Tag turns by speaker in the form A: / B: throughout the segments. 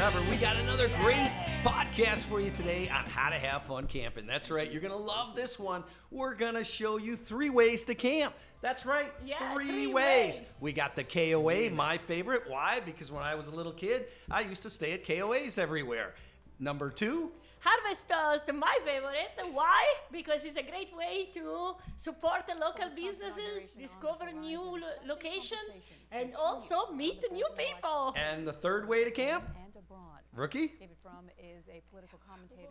A: Robert. We got another great podcast for you today on how to have fun camping. That's right. You're going to love this one. We're going to show you 3 ways to camp. That's right.
B: Yeah,
A: 3 ways. We got the KOA, my favorite. Why? Because when I was a little kid, I used to stay at KOAs everywhere. Number 2.
B: Harvest Toast, my favorite. Why? Because it's a great way to support the local businesses, discover new locations, and also meet new people.
A: And the 3rd way to camp? Rookie?
C: David Frum is a political commentator.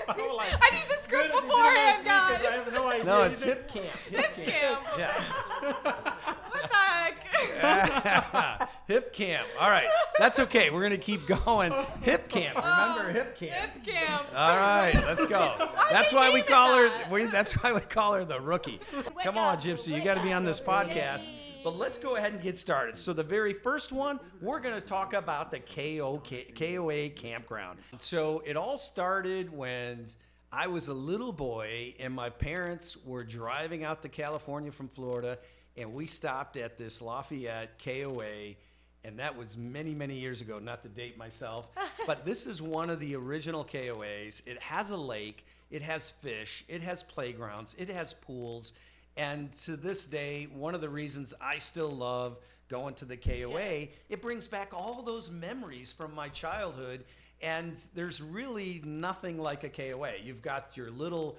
D: I need the script beforehand, guys.
E: I have no idea.
A: No, it's HipCamp.
D: HipCamp.
A: Yeah.
D: What the heck?
A: HipCamp. All right. That's okay. We're going to keep going. HipCamp. Remember HipCamp.
D: HipCamp.
A: All right, let's go. That's why we call her. That's why we call her the rookie. Come on, Gypsy, you got to be on this podcast. But let's go ahead and get started. So the very first one, we're going to talk about the KOA Campground. So it all started when I was a little boy and my parents were driving out to California from Florida, and we stopped at this Lafayette KOA. And that was many, many years ago, not to date myself. But this is one of the original KOAs. It has a lake. It has fish. It has playgrounds. It has pools. And to this day, one of the reasons I still love going to the KOA, it brings back all those memories from my childhood. And there's really nothing like a KOA. You've got your little,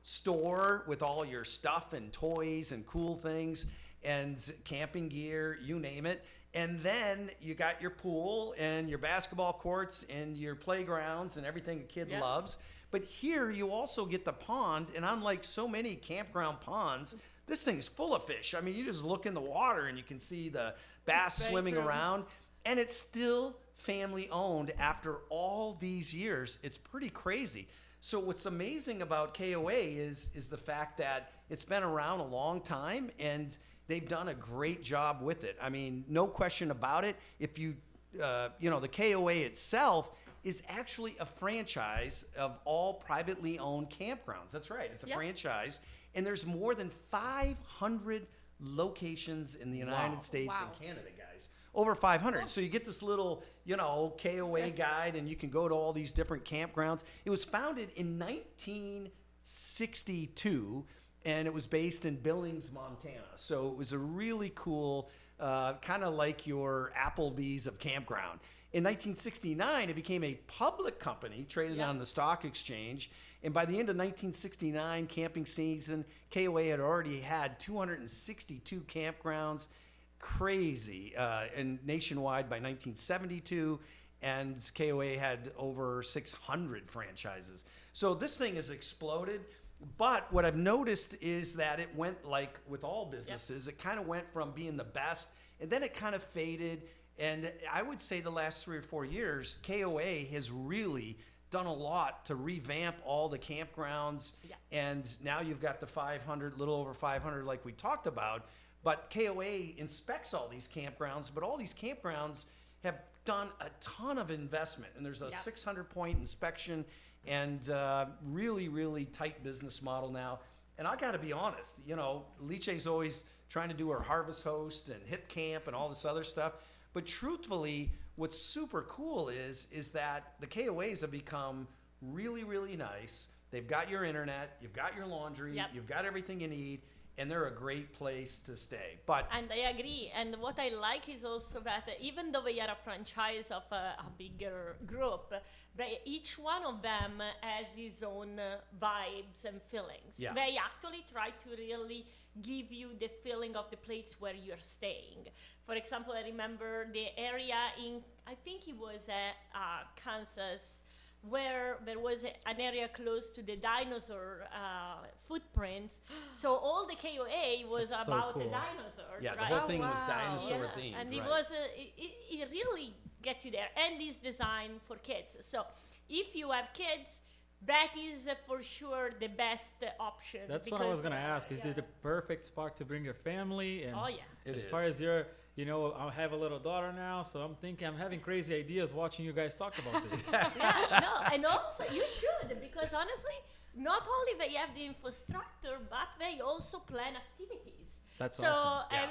A: store with all your stuff and toys and cool things and camping gear, you name it. And then you got your pool and your basketball courts and your playgrounds and everything a kid loves. But here you also get the pond, and unlike so many campground ponds, this thing's full of fish. I mean, you just look in the water and you can see the bass swimming around, and it's still family owned after all these years. It's pretty crazy. So what's amazing about KOA is the fact that it's been around a long time, and they've done a great job with it. I mean, no question about it. If you, the KOA itself is actually a franchise of all privately owned campgrounds. That's right. It's a franchise. And there's more than 500 locations in the United States and Canada, guys. Over 500. So you get this little, KOA guide, and you can go to all these different campgrounds. It was founded in 1962, and it was based in Billings, Montana. So it was a really cool, kind of like your Applebee's of campground. In 1969, it became a public company traded on the stock exchange. And by the end of 1969 camping season, KOA had already had 262 campgrounds. Crazy. And nationwide by 1972. And KOA had over 600 franchises. So this thing has exploded. But what I've noticed is that it went, like with all businesses, it kind of went from being the best, and then it kind of faded. And I would say the last 3 or 4 years, KOA has really done a lot to revamp all the campgrounds. Yeah. And now you've got the 500, little over 500 like we talked about. But KOA inspects all these campgrounds, but all these campgrounds have done a ton of investment. And there's a 600-point inspection and really, really tight business model now. And I got to be honest, Lice's always trying to do her Harvest Host and HipCamp and all this other stuff. But truthfully, what's super cool is that the KOAs have become really, really nice. They've got your internet, you've got your laundry, you've got everything you need, and they're a great place to stay.
B: And I agree. And what I like is also that even though they are a franchise of a bigger group, each one of them has his own vibes and feelings. Yeah. They actually try to really give you the feeling of the place where you're staying. For example, I remember the area in, I think it was Kansas, where there was an area close to the dinosaur footprints. So all the KOA was about the dinosaurs.
A: Yeah, the whole thing was dinosaur themed.
B: And it was, it really get you there. And it's designed for kids. So if you have kids, that is for sure the best option.
E: That's what I was going to ask. Is it the perfect spot to bring your family? And
A: as
E: far as your, I have a little daughter now, so I'm having crazy ideas watching you guys talk about this.
B: And also you should, because honestly, not only they have the infrastructure, but they also plan activities.
E: That's
B: so
E: awesome.
A: Yeah.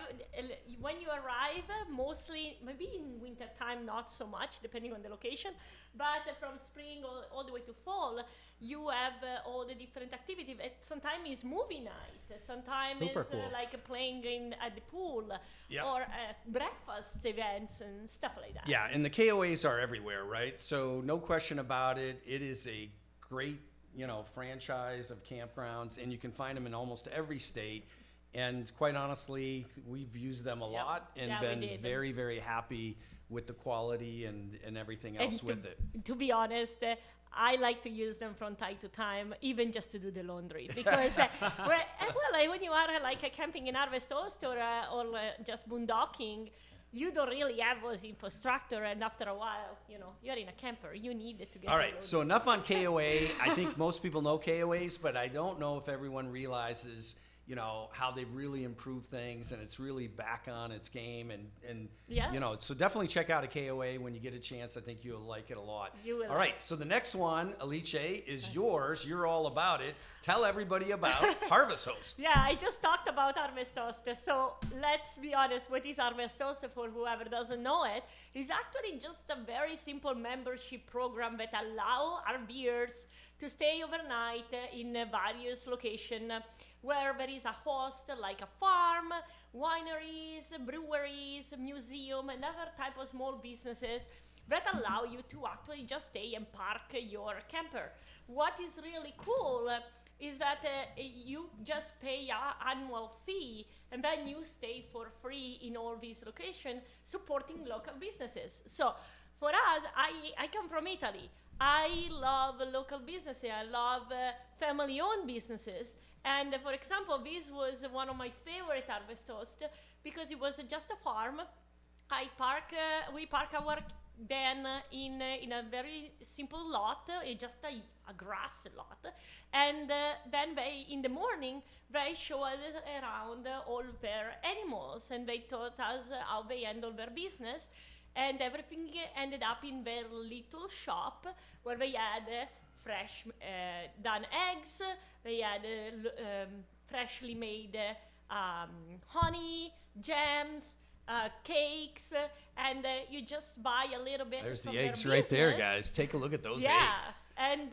B: when you arrive, mostly, maybe in winter time, not so much, depending on the location, but from spring all the way to fall, you have all the different activities. Sometimes it's movie night, sometimes
E: Super
B: it's
E: cool.
B: like playing at the pool,
A: Yeah.
B: or breakfast events and stuff like that.
A: Yeah, and the KOAs are everywhere, right? So no question about it. It is a great, franchise of campgrounds, and you can find them in almost every state. And quite honestly, we've used them a
B: Yep.
A: lot and
B: Yeah, we
A: been
B: did.
A: very, very happy with the quality and everything
B: And
A: else with it.
B: To be honest, I like to use them from time to time, even just to do the laundry. Because, when you are camping in Harvest Host or just boondocking, you don't really have those infrastructure. And after a while, you're in a camper. You need it to get
A: All
B: the
A: right,
B: load.
A: so enough on KOA. I think most people know KOAs, but I don't know if everyone realizes how they've really improved things, and it's really back on its game, and
B: Yeah.
A: so definitely check out a KOA when you get a chance. I think you'll like it a lot.
B: You will.
A: All right, so the next one, Alice, is yours. You're all about it. Tell everybody about Harvest Host.
B: Yeah, I just talked about Harvest Host. So let's be honest, what is Harvest Host, for whoever doesn't know it? It's actually just a very simple membership program that allow RVers to stay overnight in various locations where there is a host, like a farm, wineries, breweries, museum, and other type of small businesses that allow you to actually just stay and park your camper. What is really cool is that you just pay an annual fee, and then you stay for free in all these locations, supporting local businesses. So for us, I come from Italy. I love local businesses. I love family-owned businesses. And for example, this was one of my favorite Harvest Host because it was just a farm. We park our van in a very simple lot, just a grass lot. And then in the morning, they show us around all their animals, and they taught us how they handle their business. And everything ended up in their little shop where they had fresh done eggs, they had freshly made honey, jams, cakes, and you just buy a little bit.
A: There's
B: from
A: the
B: their
A: eggs right there,
B: business.
A: guys. Take a look at those
B: Yeah,
A: eggs.
B: and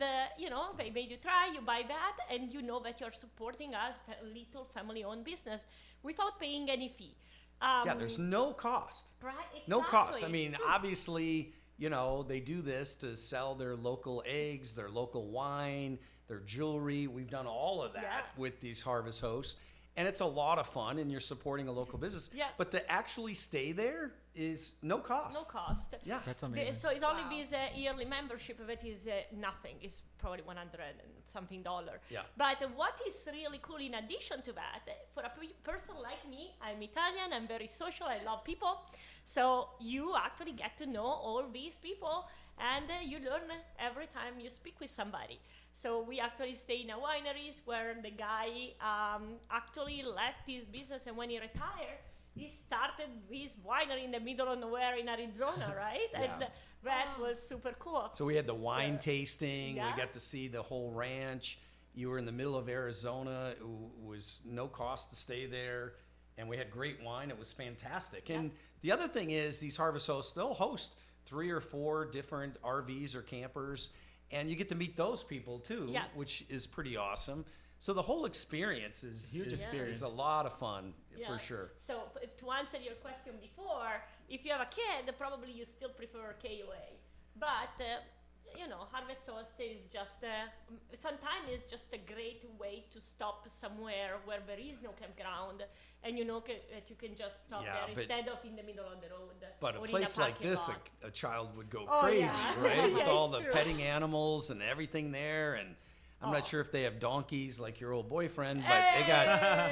B: they made you try, you buy that, and you know that you're supporting a little family-owned business without paying any fee.
A: Yeah, there's no cost.
B: Right, exactly.
A: No cost. I mean, obviously, they do this to sell their local eggs, their local wine, their jewelry. We've done all of that with these Harvest Hosts. And it's a lot of fun, and you're supporting a local business.
B: Yeah.
A: But to actually stay there is no cost.
B: No cost.
A: Yeah.
E: That's amazing.
B: So it's only this yearly membership that is nothing. It's probably $100 and something.
A: Yeah.
B: But what is really cool in addition to that, for a person like me, I'm Italian, I'm very social, I love people. So you actually get to know all these people, and you learn every time you speak with somebody. So we actually stay in a wineries where the guy actually left his business, and when he retired, he started his winery in the middle of nowhere in Arizona, right?
A: Yeah.
B: And that was super cool.
A: So we had the wine tasting.
B: yeah.
A: We got to see the whole ranch. You were in the middle of Arizona. It was no cost to stay there. And we had great wine. It was fantastic. And the other thing is these Harvest Hosts, they'll host 3 or 4 different RVs or campers. And you get to meet those people too, which is pretty awesome. So the whole experience is a lot of fun for sure.
B: So to answer your question before, if you have a kid, probably you still prefer KOA. But, Harvest Host is just, sometimes it's just a great way to stop somewhere where there is no campground, and that you can just stop there instead of in the middle of the road.
A: But a
B: or
A: place
B: in
A: like this,
B: lot.
A: a child would go
B: Oh,
A: crazy,
B: yeah.
A: right? With
B: Yeah,
A: all
B: it's
A: the
B: true.
A: petting animals and everything there. And I'm not sure if they have donkeys like your old boyfriend, but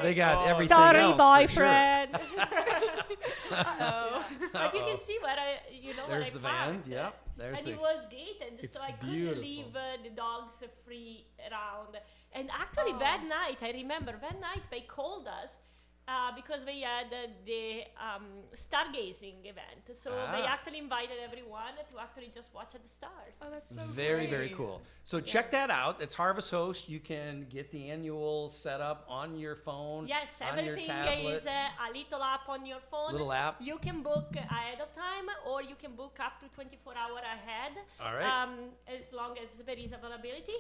A: they got everything
B: Sorry,
A: else
B: boyfriend.
A: for sure.
B: But you can see where
A: There's
B: where
A: the
B: I
A: van.
B: parked.
A: Yep. There's
B: And
A: the.
B: it was gated,
E: It's
B: so I
E: beautiful.
B: couldn't leave the dogs free around. And actually, that night, I remember, that night they called us because they had the stargazing event. So they actually invited everyone to actually just watch the stars.
D: Oh, that's so
A: Very,
D: great.
A: very cool. So check that out. It's Harvest Host. You can get the annual setup on your phone,
B: Yes,
A: on your
B: everything
A: tablet.
B: is a little app on your phone.
A: Little app.
B: You can book ahead of time, or you can book up to 24 hours ahead.
A: All right.
B: As long as there is availability.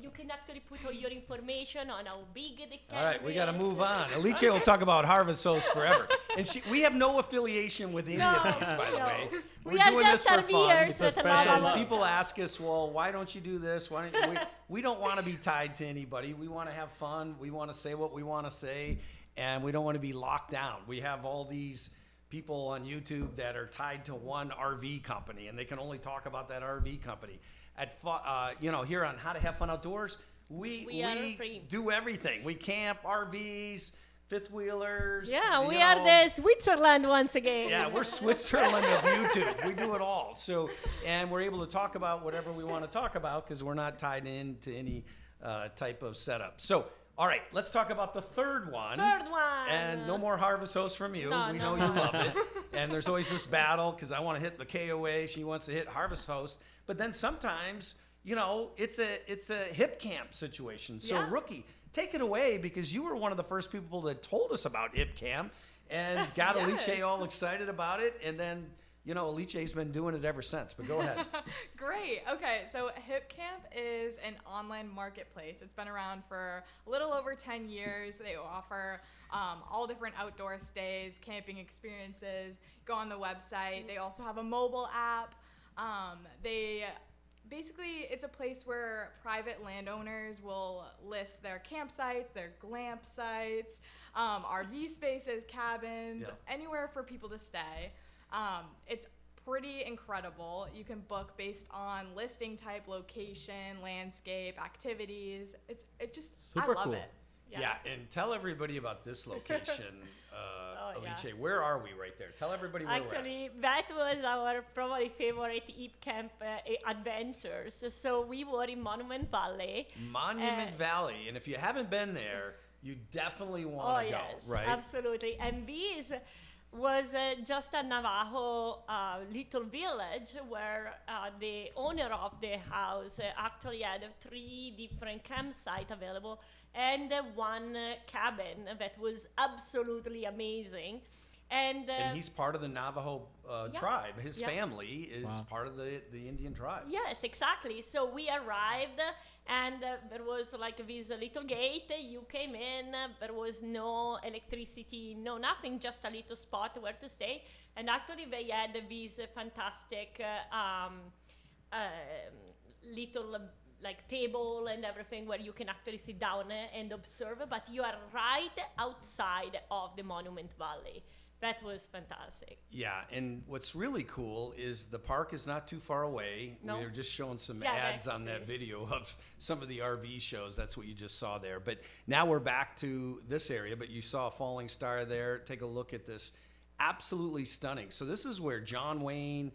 B: You can actually put all your information on how big the camp
A: All right, we got to
B: is.
A: move on. Alice will talk about Harvest Host forever. And we have no affiliation with any of these, by the
B: No.
A: way.
B: We
A: We're
B: are
A: doing this
B: just
A: for fun.
B: RVers
E: It's a
B: that
E: special
B: love
A: And
E: love.
B: our
A: people ask us, well, why don't you do this? Why don't we don't want to be tied to anybody. We want to have fun. We want to say what we want to say, and we don't want to be locked down. We have all these people on YouTube that are tied to one RV company, and they can only talk about that RV company. Here on How to Have Fun Outdoors, we
B: are free.
A: do everything. We camp, RVs, fifth wheelers.
B: Yeah, we are the Switzerland once again.
A: Yeah, we're Switzerland of YouTube. We do it all. So, and we're able to talk about whatever we want to talk about because we're not tied into any type of setup. So, all right, let's talk about the third one.
B: Third one.
A: And no more Harvest Host from you.
B: No,
A: we
B: no.
A: know you love it. And there's always this battle because I want to hit the KOA. She wants to hit Harvest Host. But then sometimes, it's a HipCamp situation. So,
B: Yeah.
A: Rookie, take it away because you were one of the first people that told us about HipCamp and got
D: Yes.
A: Alice all excited about it. And then, Alice's been doing it ever since. But go ahead.
D: Great. Okay, so HipCamp is an online marketplace. It's been around for a little over 10 years. They offer all different outdoor stays, camping experiences. Go on the website. They also have a mobile app. Basically, it's a place where private landowners will list their campsites, their glamp sites, RV spaces, cabins,
A: Yeah.
D: anywhere for people to stay. It's pretty incredible. You can book based on listing type, location, landscape, activities.
E: Super
D: I love
E: cool.
D: it.
A: Yeah. And tell everybody about this location, Alice.
B: yeah.
A: Where are we right there? Tell everybody where we're at.
B: Actually, that was our probably favorite HipCamp adventures. So we were in Monument Valley.
A: Monument Valley. And if you haven't been there, you definitely want to go,
B: yes,
A: right?
B: absolutely. And this was just a Navajo little village where the owner of the house actually had 3 different campsites available and one cabin that was absolutely amazing. And
A: he's part of the Navajo tribe. His
B: Yeah.
A: family is part of the Indian tribe.
B: yes, exactly. So we arrived, and there was like this little gate. You came in. There was no electricity, no nothing, just a little spot where to stay. And actually, they had this fantastic little like table and everything where you can actually sit down and observe. But you are right outside of the Monument Valley. That was fantastic.
A: Yeah, and what's really cool is the park is not too far away.
B: No.
A: We were just showing some
B: Yeah,
A: ads on that
B: actually.
A: video of some of the RV shows. That's what you just saw there. But now we're back to this area, but you saw a falling star there. Take a look at this. Absolutely stunning. So this is where John Wayne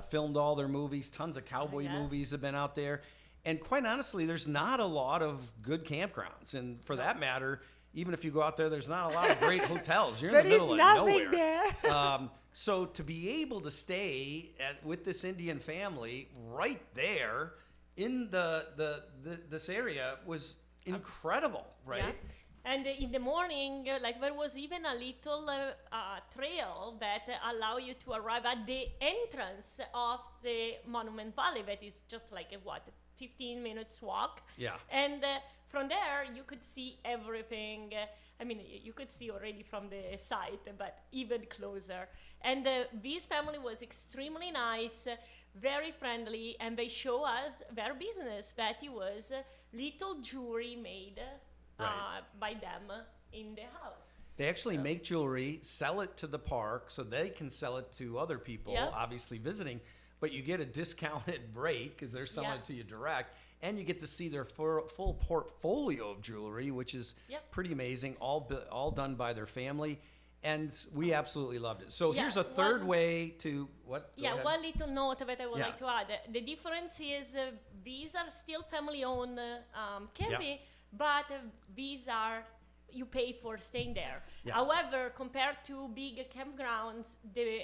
A: filmed all their movies. Tons of cowboy
B: Yeah.
A: movies have been out there. And quite honestly, there's not a lot of good campgrounds. And for that matter, even if you go out there, there's not a lot of great hotels. You're in the middle of nowhere.
B: There.
A: So to be able to stay with this Indian family right there in this area was incredible, right?
B: Yeah. And in the morning, like there was even a little trail that allow you to arrive at the entrance of the Monument Valley. That is just like a 15 minutes walk.
A: Yeah.
B: And from there, you could see everything. I mean, you could see already from the site, but even closer. And this family was extremely nice, very friendly, and they show us their business, that it was little jewelry made by them in the house.
A: They actually make jewelry, sell it to the park so they can sell it to other people,
B: Yep.
A: obviously visiting, but you get a discounted rate because they're selling
B: Yep.
A: it to you direct, and you get to see their full portfolio of jewelry, which is
B: Yep.
A: pretty amazing, all done by their family, and we absolutely loved it. So
B: Yeah,
A: here's a third
B: one-
A: way to, what? Go
B: Yeah,
A: ahead.
B: one little note that I would
A: Yeah.
B: like to add. The difference is these are still family-owned camping, but these are you pay for staying there.
A: Yeah.
B: However, compared to big campgrounds, the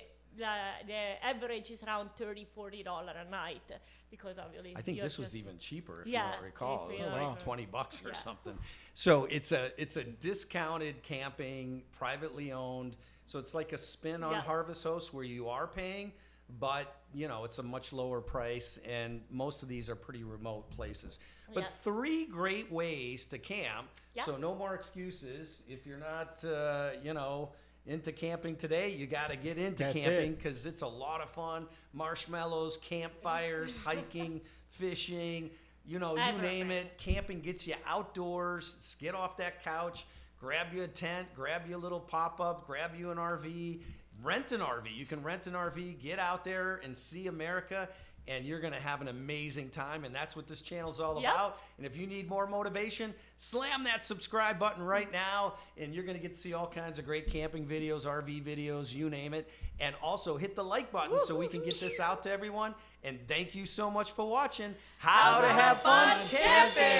B: average is around $30-40 a night, because obviously
A: I think
B: you're
A: this was
B: just-
A: even cheaper, if
B: Yeah,
A: you don't recall. It was
B: if
A: like
B: you-
A: $20 or
B: Yeah.
A: something. So it's a discounted camping, privately owned. So it's like a spin on
B: Yeah.
A: Harvest Host where you are paying, but it's a much lower price, and most of these are pretty remote places. But
B: Yeah.
A: 3 great ways to camp.
B: Yeah.
A: So no more excuses. If you're not, into camping today, you got to get into
E: That's
A: camping
E: it.
A: because it's a lot of fun. Marshmallows, campfires, hiking, fishing, you name
B: Everything.
A: it. Camping gets you outdoors. Get off that couch, grab you a tent, grab you a little pop-up, grab you an RV, rent an RV. You can rent an RV, get out there and see America, and you're going to have an amazing time, and that's what this channel's all
B: Yep.
A: about. And if you need more motivation, slam that subscribe button right now, and you're going to get to see all kinds of great camping videos, RV videos, you name it. And also hit the like button so we can get this out to everyone. And thank you so much for watching How to Have Fun Camping.